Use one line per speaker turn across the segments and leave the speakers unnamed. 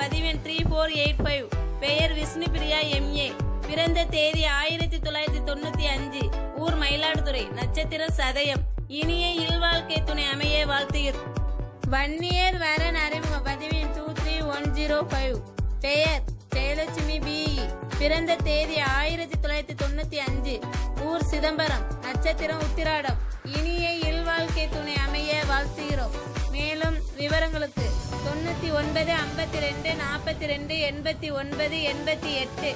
பதிவு எண் 3485. பெயர் விஷ்ணுபிரியா MA. பிறந்த தேதி 1995. ஊர் மயிலாடுதுறை. நட்சத்திரம் சதயம். இனிய இல்வாழ்க்கை துணை அமைய வாழ்த்துகிறோம். வன்னியர் வரன் அறிமுக பதிவு எண் 23105. பெயர் ஜெயலட்சுமி BE. பிறந்த தேதி 1995. ஊர் சிதம்பரம். நட்சத்திரம் உத்திராடம். இனிய இல்வாழ்க்கை துணை அமைய வாழ்த்துகிறோம். மேலும் விவரங்களுக்கு 99 52 42 89 88.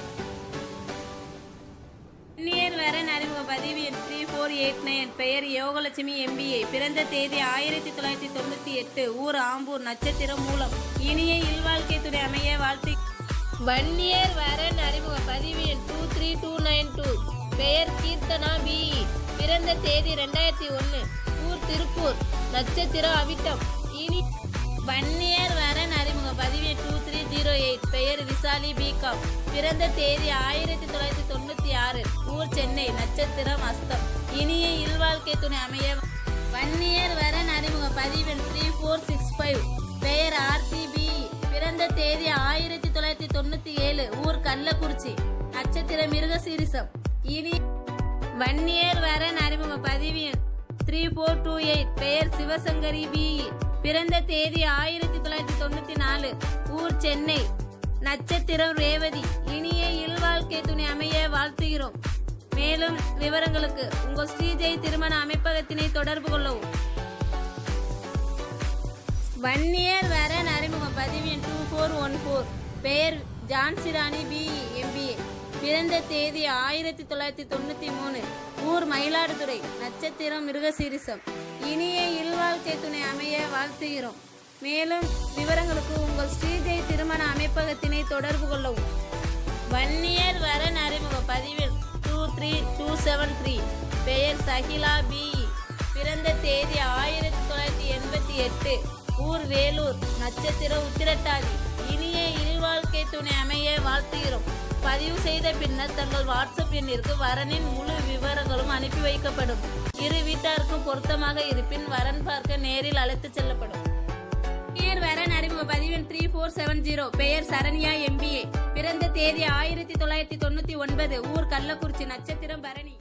வன்னியர் வரன் அறிமுக பதிவு எண் 3489. பெயர் யோகலட்சுமி MBA. பிறந்த தேதி 1998. ஊர் ஆம்பூர். நட்சத்திரம் மூலம். இனிய இல்வாழ்க்கை துணை அமைய வாழ்த்து. வன்னியர் வரன் அறிமுக பதிவு எண் 23292. பெயர் கீர்த்தனா BE. பிறந்த தேதி 2001. ஊர் திருப்பூர். நட்சத்திரம் அவிட்டம். இனி வன்னியர் வரன் அறிமுக பதிவு எண் 2308. பெயர் விசாலி BCom. பிறந்த தேதி 1996. ஊர் சென்னை. நட்சத்திரம் அஸ்தம். இனிய இல்வாழ்க்கை துணை அமைய. வன்னியர் வரன் அறிமுக பதிவு எண் 3465. பெயர் ஆர்த்தி BE. பிறந்த தேதி 1997. ஊர் கள்ளக்குறிச்சி. நட்சத்திரம் மிருகசீரிசம். இனி வன்னியர் வரன் அறிமுக பதிவு எண் 3428. பெயர் சிவசங்கரி BE. பிறந்த தேதி 1994. ஊர் சென்னை. நட்சத்திரம் ரேவதி. இனிய இல்வாழ்க்கை துணை அமைய வாழ்த்துகிறோம். மேலும் விவரங்களுக்கு உங்கள் ஸ்ரீஜெய் திருமண அமைப்பகத்தினை தொடர்பு கொள்ளவும். வன்னியர் வரன் அறிமுக பதிவு எண் 2414. பெயர் ஜான்சிராணி BE MBA. பிறந்த தேதி 1993. ஊர் மயிலாடுதுறை. நட்சத்திரம் மிருகசீரிசம். இனிய இல்வாழ்க்கை துணை அமைய வாழ்த்துகிறோம். மேலும் விவரங்களுக்கு உங்கள் ஸ்ரீஜெய் திருமண அமைப்பகத்தினை தொடர்பு கொள்ளவும். வன்னியர் வரன் அறிமுக பதிவில் 23273. பெயர் சகிலா BE. பிறந்த தேதி 1988. ஊர் வேலூர். நட்சத்திரம் உத்திரட்டாதி. இனிய இல்வாழ்க்கை துணை அமைய வாழ்த்துகிறோம். பதிவு செய்த பின்னர் தங்கள் வாட்ஸ்அப் எண்ணிற்கு வரனின் முழு விவரங்களும் அனுப்பி வைக்கப்படும். இரு வீட்டாருக்கும் பொருத்தமாக இருப்பின் வரன் பார்க்க நேரில் அழைத்து செல்லப்படும். வன்னியர் வரன் அறிமுக பதிவு எண் 3470. பெயர் சரண்யா MBA. பிறந்த தேதி 1999. ஊர் கள்ளக்குறிச்சி. நட்சத்திரம் பரணி.